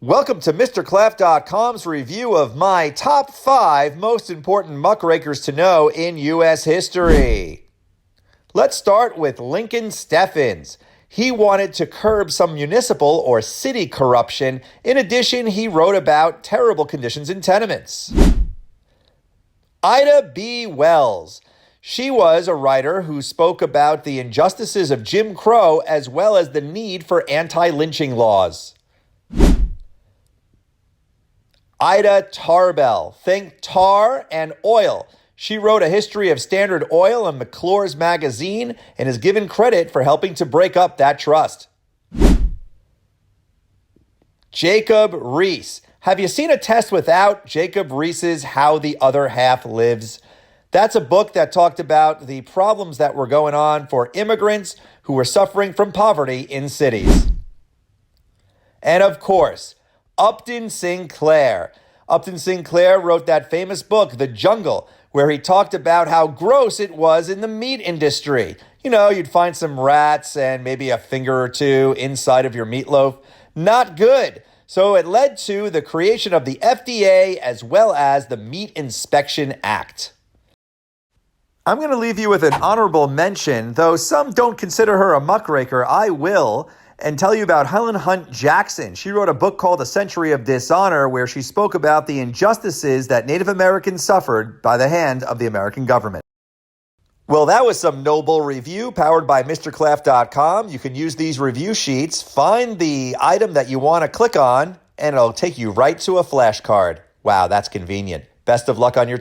Welcome to MrClef.com's review of my top 5 most important muckrakers to know in U.S. history. Let's start with Lincoln Steffens. He wanted to curb some municipal or city corruption. In addition, he wrote about terrible conditions in tenements. Ida B. Wells. She was a writer who spoke about the injustices of Jim Crow as well as the need for anti-lynching laws. Ida Tarbell. Think tar and oil. She wrote a history of Standard Oil in McClure's magazine and is given credit for helping to break up that trust. Jacob Riis. Have you seen a test without Jacob Riis's How the Other Half Lives? That's a book that talked about the problems that were going on for immigrants who were suffering from poverty in cities. And of course, Upton Sinclair. Upton Sinclair wrote that famous book, The Jungle, where he talked about how gross it was in the meat industry. You know, you'd find some rats and maybe a finger or two inside of your meatloaf. Not good. So it led to the creation of the FDA as well as the Meat Inspection Act. I'm going to leave you with an honorable mention, though some don't consider her a muckraker. I will. And tell you about Helen Hunt Jackson. She wrote a book called A Century of Dishonor, where she spoke about the injustices that Native Americans suffered by the hand of the American government. Well, that was some noble review powered by MrClef.com. You can use these review sheets, find the item that you want to click on, and it'll take you right to a flashcard. Wow, that's convenient. Best of luck on your